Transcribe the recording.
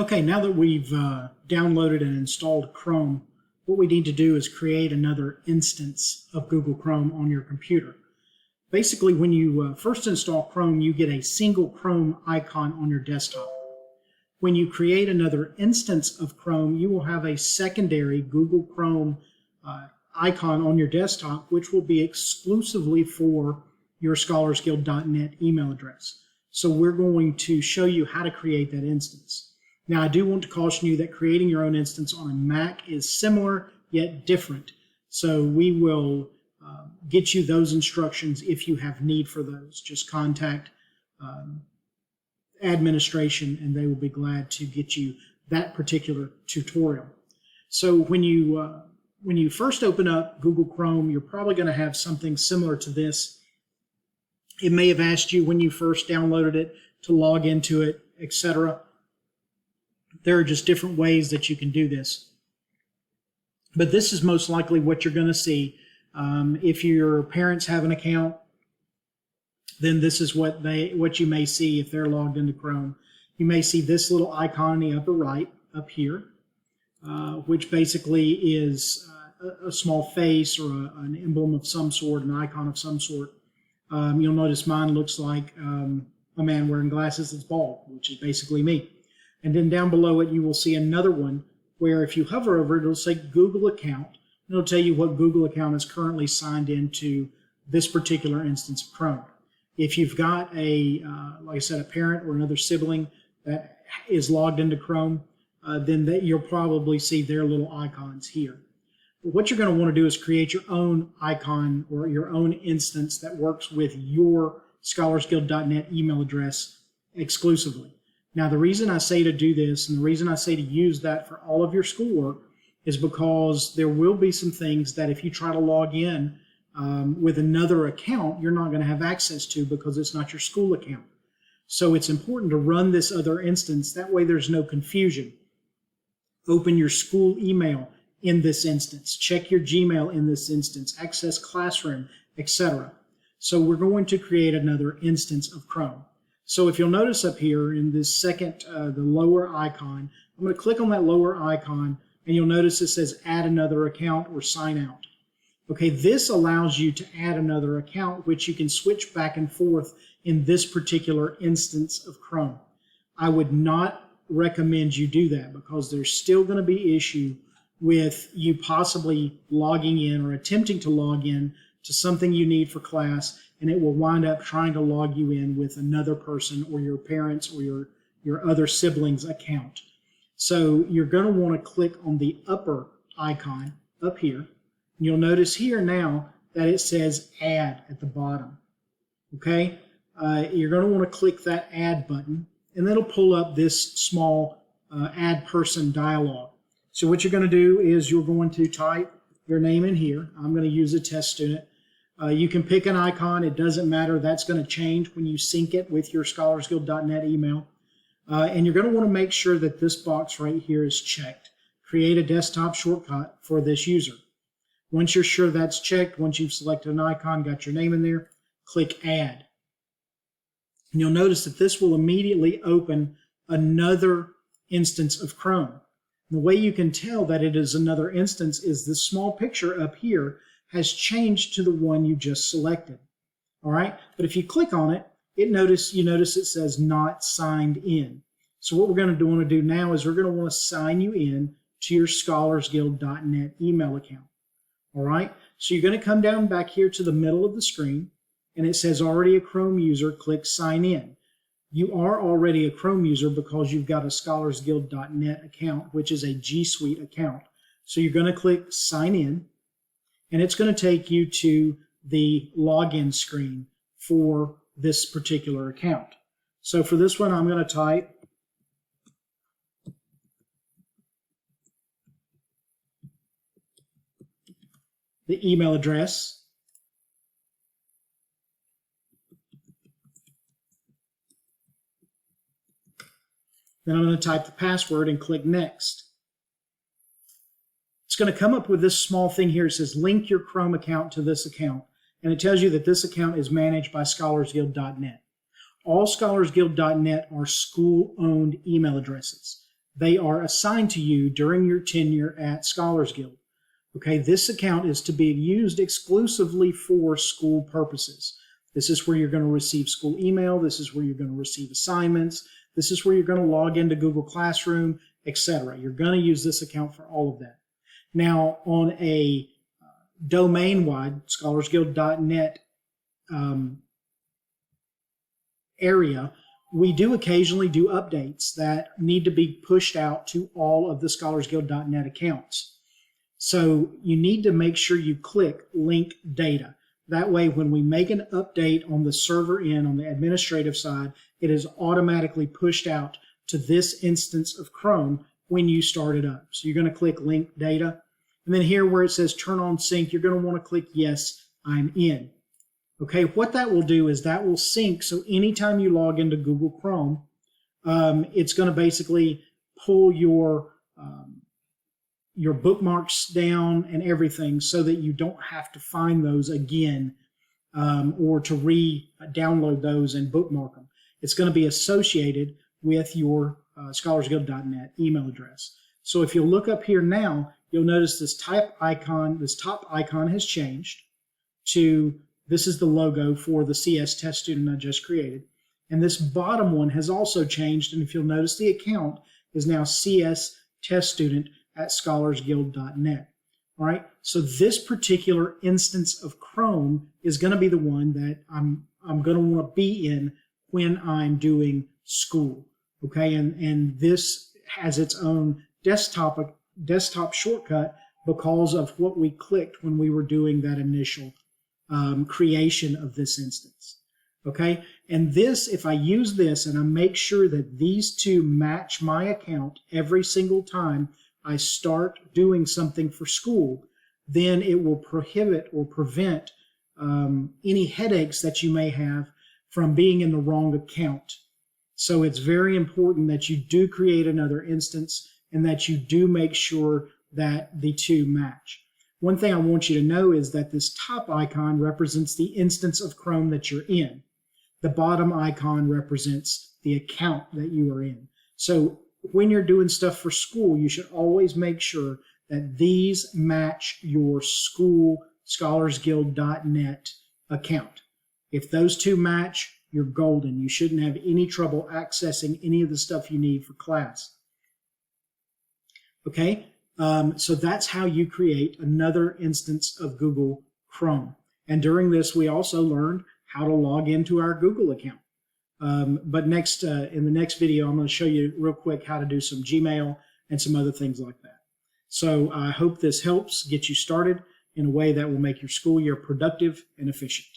Okay, now that we've downloaded and installed Chrome, what we need to do is create another instance of Google Chrome on your computer. Basically, when you first install Chrome, you get a single Chrome icon on your desktop. When you create another instance of Chrome, you will have a secondary Google Chrome icon on your desktop, which will be exclusively for your scholarsguild.net email address. So we're going to show you how to create that instance. Now, I do want to caution you that creating your own instance on a Mac is similar yet different. So we will get you those instructions if you have need for those. Just contact administration and they will be glad to get you that particular tutorial. So when you first open up Google Chrome, you're probably going to have something similar to this. It may have asked you when you first downloaded it to log into it, etc. There are just different ways that you can do this. But this is most likely what you're going to see. If your parents have an account, then this is what you may see if they're logged into Chrome. You may see this little icon in the upper right up here, which basically is a small face or an emblem of some sort, an icon of some sort. You'll notice mine looks like a man wearing glasses that's bald, which is basically me. And then down below it, you will see another one where if you hover over it, it'll say Google account. And it'll tell you what Google account is currently signed into this particular instance of Chrome. If you've got like I said, a parent or another sibling that is logged into Chrome, then you'll probably see their little icons here. But what you're going to want to do is create your own icon or your own instance that works with your scholarsguild.net email address exclusively. Now, the reason I say to do this and the reason I say to use that for all of your schoolwork is because there will be some things that if you try to log in with another account, you're not going to have access to because it's not your school account. So it's important to run this other instance. That way there's no confusion. Open your school email in this instance. Check your Gmail in this instance. Access Classroom, etc. So we're going to create another instance of Chrome. So if you'll notice up here in this second, the lower icon, I'm going to click on that lower icon and you'll notice it says add another account or sign out. Okay, this allows you to add another account which you can switch back and forth in this particular instance of Chrome. I would not recommend you do that because there's still going to be issue with you possibly logging in or attempting to log in to something you need for class, and it will wind up trying to log you in with another person or your parents or your other siblings' account. So you're going to want to click on the upper icon up here. You'll notice here now that it says add at the bottom. Okay, you're going to want to click that add button and that'll pull up this small add person dialog. So what you're going to do is you're going to type your name in here. I'm going to use a test student. You can pick an icon. It doesn't matter. That's going to change when you sync it with your scholarsguild.net email. And you're going to want to make sure that this box right here is checked. Create a desktop shortcut for this user. Once you're sure that's checked, once you've selected an icon, got your name in there, click Add. And you'll notice that this will immediately open another instance of Chrome. And the way you can tell that it is another instance is this small picture up here has changed to the one you just selected. All right, but if you click on it, you notice it says not signed in. So what we're going to want to do now is we're going to want to sign you in to your scholarsguild.net email account. All right, so you're going to come down back here to the middle of the screen and it says already a Chrome user, click sign in. You are already a Chrome user because you've got a scholarsguild.net account, which is a G Suite account. So you're going to click sign in and it's going to take you to the login screen for this particular account. So for this one, I'm going to type the email address. Then I'm going to type the password and click next. It's going to come up with this small thing here. It says link your Chrome account to this account. And it tells you that this account is managed by scholarsguild.net. All scholarsguild.net are school-owned email addresses. they are assigned to you during your tenure at Scholars Guild. Okay, this account is to be used exclusively for school purposes. This is where you're going to receive school email. This is where you're going to receive assignments. This is where you're going to log into Google Classroom, etc. You're going to use this account for all of that. Now, on a domain-wide scholarsguild.net area, we do occasionally do updates that need to be pushed out to all of the scholarsguild.net accounts. So you need to make sure you click link data. That way, when we make an update on the server end, on the administrative side, it is automatically pushed out to this instance of Chrome when you start it up. So you're going to click link data. And then here where it says turn on sync, you're going to want to click yes, I'm in. Okay, what that will do is that will sync. So anytime you log into Google Chrome, it's going to basically pull your bookmarks down and everything so that you don't have to find those again or to re-download those and bookmark them. It's going to be associated with your scholarsguild.net email address. So if you'll look up here now, you'll notice this top icon has changed to, this is the logo for the CS test student I just created. And this bottom one has also changed. And if you'll notice, the account is now CS test student at scholarsguild.net. All right. So this particular instance of Chrome is going to be the one that I'm going to want to be in when I'm doing school. Okay. And this has its own desktop shortcut because of what we clicked when we were doing that initial creation of this instance. Okay. And this, if I use this and I make sure that these two match my account every single time I start doing something for school, then it will prohibit or prevent any headaches that you may have from being in the wrong account. So it's very important that you do create another instance and that you do make sure that the two match. One thing I want you to know is that this top icon represents the instance of Chrome that you're in. The bottom icon represents the account that you are in. So when you're doing stuff for school, you should always make sure that these match your school scholarsguild.net account. If those two match, you're golden. You shouldn't have any trouble accessing any of the stuff you need for class. Okay, so that's how you create another instance of Google Chrome. And during this, we also learned how to log into our Google account. But next, in the next video, I'm going to show you real quick how to do some Gmail and some other things like that. So I hope this helps get you started in a way that will make your school year productive and efficient.